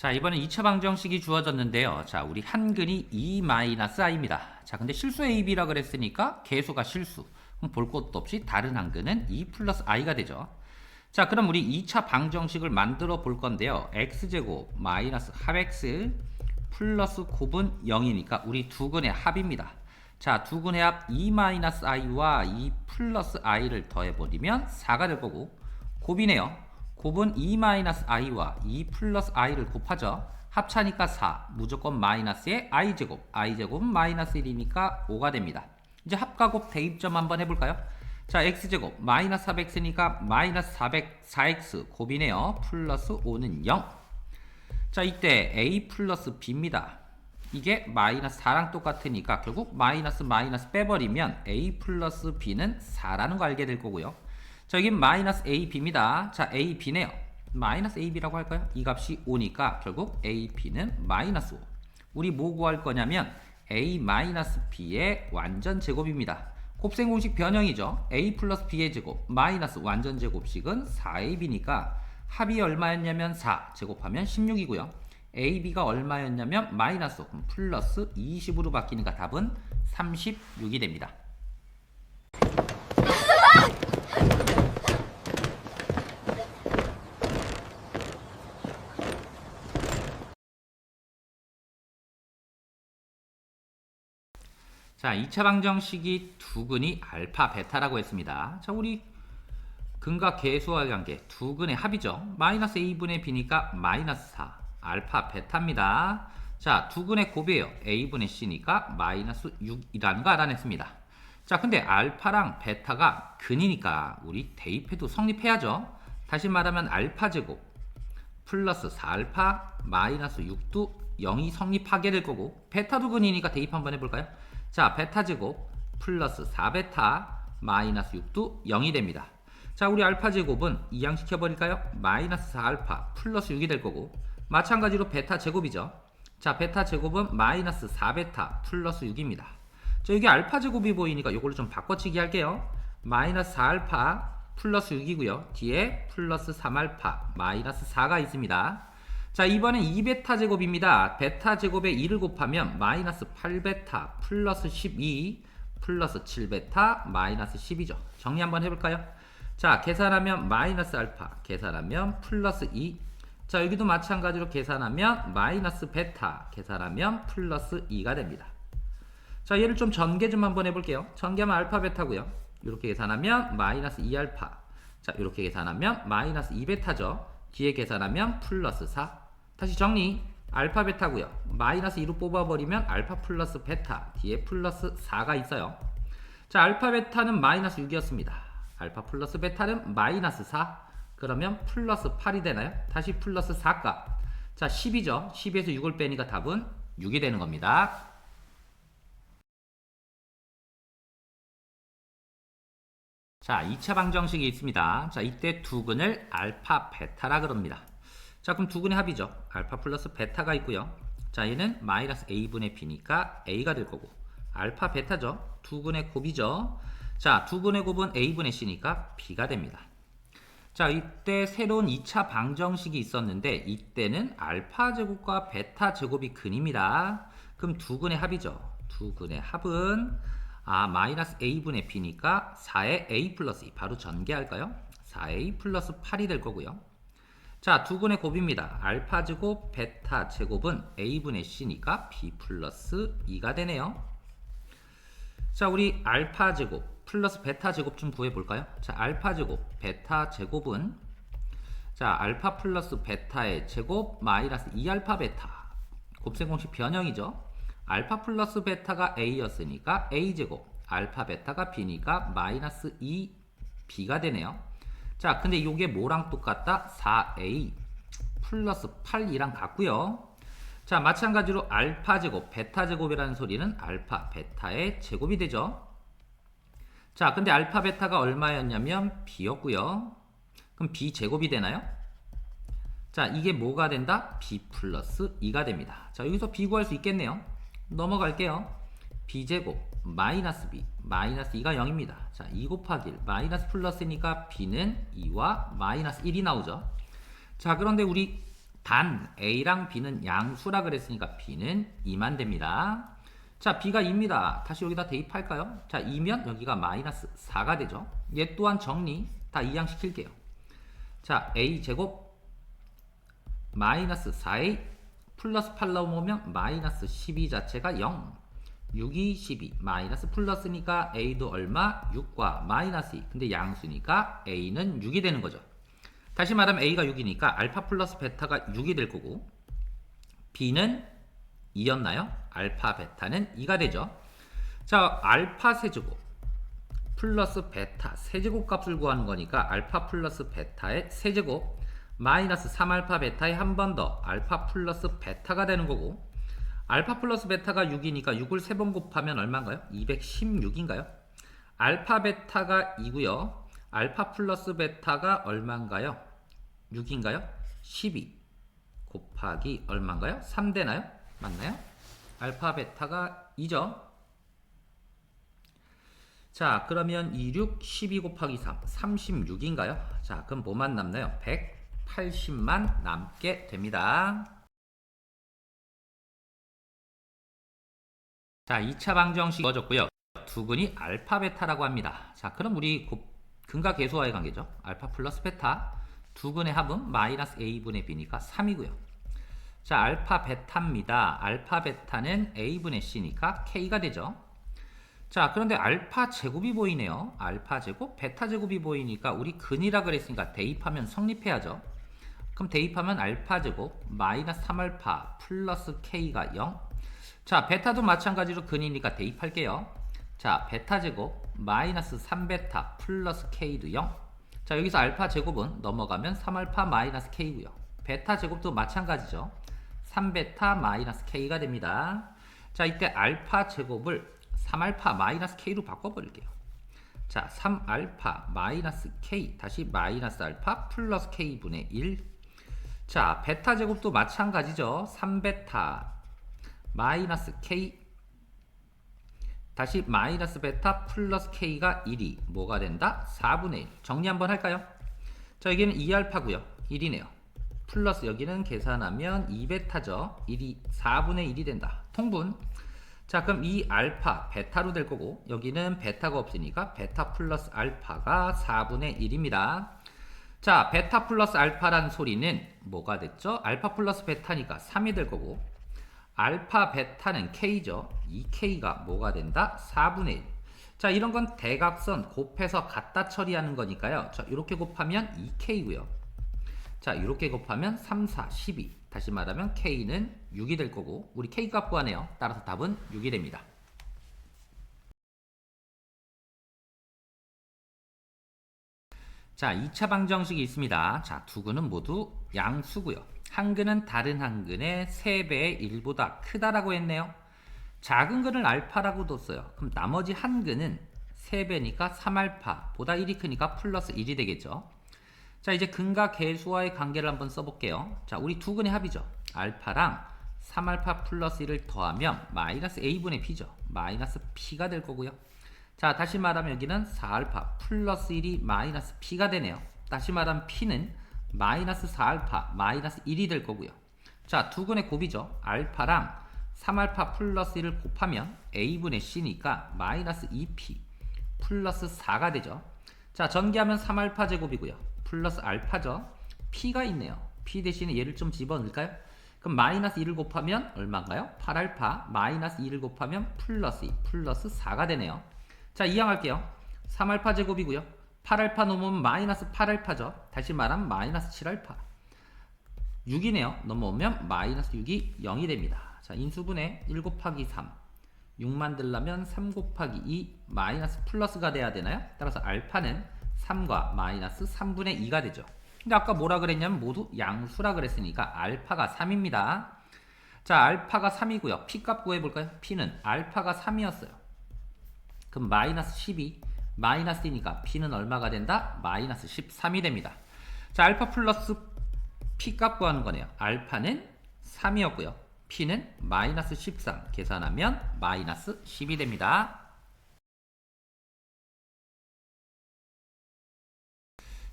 자, 이번엔 2차 방정식이 주어졌는데요. 자, 우리 한근이 2-i입니다. 자, 근데 실수 AB라 그랬으니까 계수가 실수. 그럼 볼 것도 없이 다른 한근은 2 플러스 i가 되죠. 자, 그럼 우리 2차 방정식을 만들어 볼 건데요. x제곱 마이너스 합x 플러스 곱은 0이니까 우리 두 근의 합입니다. 자, 두 근의 합 2-i와 2 플러스 i를 더해버리면 4가 될 거고, 곱이네요. 곱은 2-i와 2 플러스 i를 곱하죠. 합차니까 4, 무조건 마이너스에 i제곱, i제곱은 마이너스 1이니까 5가 됩니다. 이제 합과 곱 대입점 한번 해볼까요? 자, x제곱 마이너스 4x니까 마이너스 4x 곱이네요. 플러스 5는 0. 자, 이때 a 플러스 b입니다. 이게 마이너스 4랑 똑같으니까 결국 마이너스 빼버리면 a 플러스 b는 4라는 거 알게 될 거고요. 자, 여기 마이너스 ab입니다. 자, ab네요. 마이너스 ab라고 할까요? 이 값이 5니까 결국 ab는 마이너스 5. 우리 뭐 구할 거냐면 a 마이너스 b의 완전 제곱입니다. 곱셈 공식 변형이죠. a 플러스 b의 제곱 마이너스 완전 제곱식은 4ab니까 합이 얼마였냐면 4 제곱하면 16이고요. ab가 얼마였냐면 마이너스 5 플러스 20으로 바뀌니까 답은 36이 됩니다. 자, 2차 방정식이 두 근이 알파, 베타라고 했습니다. 자, 우리 근과 계수와의 관계, 두 근의 합이죠. 마이너스 a분의 b니까 마이너스 4, 알파, 베타입니다. 자, 두 근의 곱이에요. a분의 c니까 마이너스 6이라는 거 알아냈습니다. 자, 근데 알파랑 베타가 근이니까 우리 대입해도 성립해야죠. 다시 말하면 알파 제곱 플러스 4알파 마이너스 6도 0이 성립하게 될 거고, 베타도 근이니까 대입 한번 해볼까요? 자, 베타 제곱 플러스 4베타 마이너스 6도 0이 됩니다. 자, 우리 알파 제곱은 이항시켜 버릴까요? 마이너스 4알파 플러스 6이 될 거고, 마찬가지로 베타 제곱이죠. 자, 베타 제곱은 마이너스 4베타 플러스 6입니다. 자, 여기 알파 제곱이 보이니까 이걸로 좀 바꿔치기 할게요. 마이너스 4알파 플러스 6이고요. 뒤에 플러스 3알파 마이너스 4가 있습니다. 자, 이번엔 2베타 제곱입니다. 베타 제곱에 2를 곱하면 마이너스 8베타 플러스 12 플러스 7베타 마이너스 10이죠. 정리 한번 해볼까요? 자, 계산하면 마이너스 알파, 계산하면 플러스 2. 자, 여기도 마찬가지로 계산하면 마이너스 베타, 계산하면 플러스 2가 됩니다. 자, 얘를 좀 전개 좀 한번 해볼게요. 전개하면 알파 베타고요. 이렇게 계산하면 마이너스 2알파. 자, 이렇게 계산하면 마이너스 2베타죠. 뒤에 계산하면 플러스 4. 다시 정리. 알파 베타고요. 마이너스 2로 뽑아버리면 알파 플러스 베타. 뒤에 플러스 4가 있어요. 자, 알파 베타는 마이너스 6이었습니다. 알파 플러스 베타는 마이너스 4. 그러면 플러스 8이 되나요? 다시 플러스 4값. 자, 10이죠. 10에서 6을 빼니까 답은 6이 되는 겁니다. 자, 2차 방정식이 있습니다. 자, 이때 두 근을 알파, 베타라 그럽니다. 자, 그럼 두 근의 합이죠. 알파 플러스 베타가 있고요. 자, 얘는 마이너스 a분의 b니까 a가 될 거고, 알파, 베타죠. 두 근의 곱이죠. 자, 두 근의 곱은 a분의 c니까 b가 됩니다. 자, 이때 새로운 2차 방정식이 있었는데 이때는 알파 제곱과 베타 제곱이 근입니다. 그럼 두 근의 합이죠. 두 근의 합은 마이너스 a분의 b니까 4의 a 플러스 2 바로 전개할까요? 4a 플러스 8이 될 거고요. 자, 두 근의 곱입니다. 알파 제곱 베타 제곱은 a분의 c니까 b 플러스 2가 되네요. 자, 우리 알파 제곱 플러스 베타 제곱 좀 구해볼까요? 자, 알파 제곱 베타 제곱은 자, 알파 플러스 베타의 제곱 마이너스 2알파 베타 곱셈 공식 변형이죠. 알파 플러스 베타가 a였으니까 a제곱, 알파 베타가 b니까 마이너스 2b가 되네요. 자, 근데 이게 뭐랑 똑같다? 4a 플러스 8이랑 같고요. 자, 마찬가지로 알파 제곱, 베타 제곱이라는 소리는 알파, 베타의 제곱이 되죠. 자, 근데 알파, 베타가 얼마였냐면 b였고요. 그럼 b 제곱이 되나요? 자, 이게 뭐가 된다? b 플러스 2가 됩니다. 자, 여기서 b 구할 수 있겠네요. 넘어갈게요. b제곱 마이너스 b 마이너스 2가 0입니다. 자, 2 곱하기 1 마이너스 플러스니까 b는 2와 마이너스 1이 나오죠. 자, 그런데 우리 단 A랑 B는 양수라 그랬으니까 B는 2만 됩니다. 자, B가 2입니다. 다시 여기다 대입할까요? 자, 2면 여기가 마이너스 4가 되죠. 얘 또한 정리 다 이항시킬게요. 자, A제곱 마이너스 4A 플러스 8 넘어오면 마이너스 12 자체가 0. 6이 12 마이너스 플러스니까 A도 얼마? 6과 마이너스 2. 근데 양수니까 A는 6이 되는 거죠. 다시 말하면 A가 6이니까 알파 플러스 베타가 6이 될 거고 B는 2였나요? 알파 베타는 2가 되죠. 자, 알파 세제곱 플러스 베타 세제곱 값을 구하는 거니까 알파 플러스 베타의 세제곱 마이너스 3알파 베타의 한 번 더 알파 플러스 베타가 되는 거고 알파 플러스 베타가 6이니까 6을 3번 곱하면 얼마인가요? 216인가요? 알파 베타가 2고요. 알파 플러스 베타가 얼마인가요? 6인가요? 12 곱하기 얼마인가요? 3 되나요? 맞나요? 알파 베타가 2죠. 자, 그러면 26, 12 곱하기 3, 36인가요? 자, 그럼 뭐만 남나요? 180만 남게 됩니다. 자, 2차 방정식 이루어졌고요. 두근이 알파 베타라고 합니다. 자, 그럼 우리 근과 계수와의 관계죠. 알파 플러스 베타 두근의 합은 마이너스 a분의 b니까 3이고요. 자, 알파 베타입니다. 알파 베타는 a분의 c니까 k가 되죠. 자, 그런데 알파 제곱이 보이네요. 알파 제곱, 베타 제곱이 보이니까 우리 근이라 그랬으니까 대입하면 성립해야죠. 그럼 대입하면 알파 제곱 마이너스 3알파 플러스 k가 0. 자, 베타도 마찬가지로 근이니까 대입할게요. 자, 베타 제곱 마이너스 3베타 플러스 k도 0. 자, 여기서 알파 제곱은 넘어가면 3알파 마이너스 k고요. 베타 제곱도 마찬가지죠. 3베타 마이너스 k가 됩니다. 자, 이때 알파 제곱을 3알파 마이너스 k로 바꿔버릴게요. 자, 3알파 마이너스 k 다시 마이너스 알파 플러스 k분의 1. 자, 베타 제곱도 마찬가지죠. 3베타 마이너스 k 다시 마이너스 베타 플러스 k가 1이 뭐가 된다? 4분의 1. 정리 한번 할까요? 자, 여기는 2알파고요. 1이네요. 플러스 여기는 계산하면 2베타죠. 1이 4분의 1이 된다. 통분. 자, 그럼 이 알파 베타로 될 거고 여기는 베타가 없으니까 베타 플러스 알파가 4분의 1입니다. 자, 베타 플러스 알파란 소리는 뭐가 됐죠? 알파 플러스 베타니까 3이 될 거고 알파 베타는 k죠. 이 k가 뭐가 된다? 4분의 1. 자, 이런 건 대각선 곱해서 갖다 처리하는 거니까요. 자, 이렇게 곱하면 2k고요. 자, 이렇게 곱하면 3, 4, 12. 다시 말하면 k는 6이 될 거고 우리 k 값 구하네요. 따라서 답은 6이 됩니다. 자, 2차 방정식이 있습니다. 자, 두 근은 모두 양수고요. 한 근은 다른 한 근의 3배의 1보다 크다라고 했네요. 작은 근을 알파라고 뒀어요. 그럼 나머지 한 근은 3배니까 3알파보다 1이 크니까 플러스 1이 되겠죠. 자, 이제 근과 계수와의 관계를 한번 써볼게요. 자, 우리 두 근의 합이죠. 알파랑 3알파 플러스 1을 더하면 마이너스 a분의 b죠. 마이너스 p가 될 거고요. 자, 다시 말하면 여기는 4알파 플러스 1이 마이너스 p가 되네요. 다시 말하면 p는 마이너스 4알파 마이너스 1이 될 거고요. 자, 두 근의 곱이죠. 알파랑 3알파 플러스 1을 곱하면 a분의 c니까 마이너스 2p 플러스 4가 되죠. 자, 전개하면 3알파 제곱이고요. 플러스 알파죠. p가 있네요. p 대신에 얘를 좀 집어넣을까요? 그럼 마이너스 1을 곱하면 얼마인가요? 8알파 마이너스 2를 곱하면 플러스 2 플러스 4가 되네요. 자, 이항할게요. 3알파 제곱이고요. 8알파 넘으면 마이너스 8알파죠. 다시 말하면 마이너스 7알파. 6이네요. 넘어오면 마이너스 6이 0이 됩니다. 자, 인수분해 1 곱하기 3. 6 만들려면 3 곱하기 2 마이너스 플러스가 돼야 되나요? 따라서 알파는 3과 마이너스 3분의 2가 되죠. 근데 아까 뭐라 그랬냐면 모두 양수라 그랬으니까 알파가 3입니다. 자, 알파가 3이고요. p값 구해볼까요? p는 알파가 3이었어요. 그럼 마이너스 12 마이너스 2니까 p는 얼마가 된다? 마이너스 13이 됩니다. 자, 알파 플러스 p값 구하는 거네요. 알파는 3이었고요. p는 마이너스 13 계산하면 마이너스 10이 됩니다.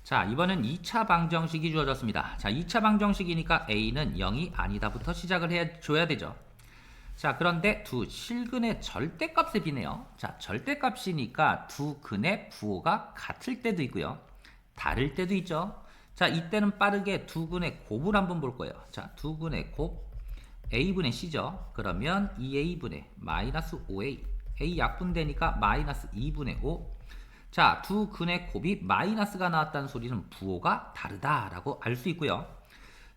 자, 이번엔 2차 방정식이 주어졌습니다. 자, 2차 방정식이니까 a는 0이 아니다부터 시작을 해줘야 되죠. 자, 그런데 두 실근의 절대값에 비네요. 자, 절대값이니까 두 근의 부호가 같을 때도 있고요. 다를 때도 있죠. 자, 이때는 빠르게 두 근의 곱을 한번 볼 거예요. 자, 두 근의 곱 a분의 c죠. 그러면 2a분의 마이너스 5a a 약분되니까 마이너스 2분의 5. 자, 두 근의 곱이 마이너스가 나왔다는 소리는 부호가 다르다라고 알 수 있고요.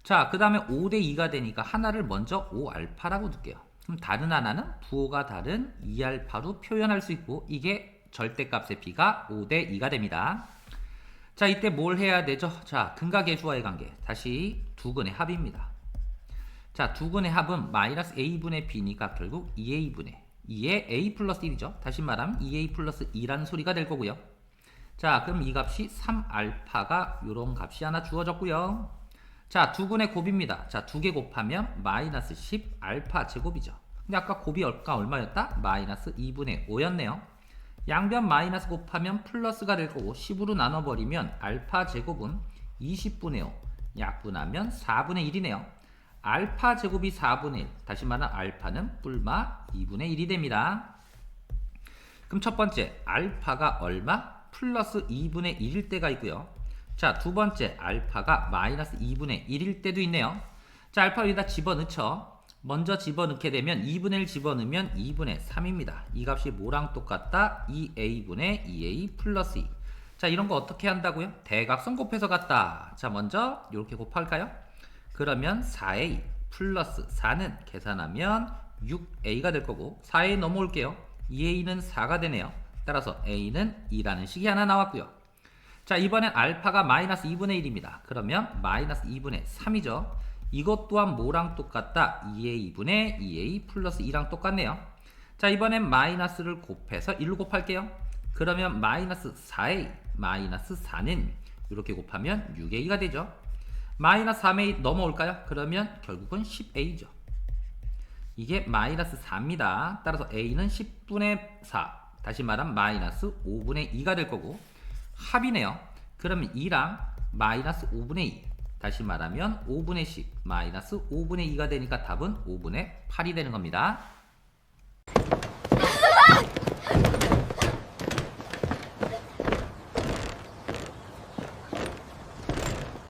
자, 그 다음에 5대 2가 되니까 하나를 먼저 5알파라고 둘게요. 그럼 다른 하나는 부호가 다른 2알파로 표현할 수 있고 이게 절대값의 b가 5대 2가 됩니다. 자, 이때 뭘 해야 되죠? 자, 근과 계수와의 관계. 다시 두 근의 합입니다. 자, 두 근의 합은 마이너스 a분의 b니까 결국 2a분의 2에 a 플러스 1이죠. 다시 말하면 2a 플러스 2라는 소리가 될 거고요. 자, 그럼 이 값이 3알파가 요런 값이 하나 주어졌고요. 자, 두 근의 곱입니다. 자, 두 개 곱하면 마이너스 10알파 제곱이죠. 근데 아까 곱이 얼마였다? 마이너스 2분의 5였네요. 양변 마이너스 곱하면 플러스가 될 거고 10으로 나눠버리면 알파 제곱은 20분의 5 약분하면 4분의 1이네요. 알파 제곱이 4분의 1, 다시 말하면 알파는 뿔마 2분의 1이 됩니다. 그럼 첫 번째 알파가 얼마? 플러스 2분의 1일 때가 있고요. 자, 두 번째 알파가 마이너스 2분의 1일 때도 있네요. 자, 알파 여기다 집어넣죠. 먼저 집어넣게 되면 2분의 1 집어넣으면 2분의 3입니다. 이 값이 뭐랑 똑같다? 2a분의 2a 플러스 2. 자, 이런 거 어떻게 한다고요? 대각선 곱해서 갔다. 자, 먼저 이렇게 곱할까요? 그러면 4a 플러스 4는 계산하면 6a가 될 거고 4a 넘어올게요. 2a는 4가 되네요. 따라서 a는 2라는 식이 하나 나왔고요. 자, 이번엔 알파가 마이너스 2분의 1입니다. 그러면 마이너스 2분의 3이죠. 이것 또한 뭐랑 똑같다? 2a분의 2a 플러스 2랑 똑같네요. 자, 이번엔 마이너스를 곱해서 1로 곱할게요. 그러면 마이너스 4a 마이너스 4는 이렇게 곱하면 6a가 되죠. 마이너스 3a 넘어올까요? 그러면 결국은 10a죠. 이게 마이너스 4입니다. 따라서 a는 10분의 4 다시 말하면 마이너스 5분의 2가 될 거고 합이네요. 그러면 2랑 마이너스 5분의 2 다시 말하면 5분의 10 마이너스 5분의 2가 되니까 답은 5분의 8이 되는 겁니다.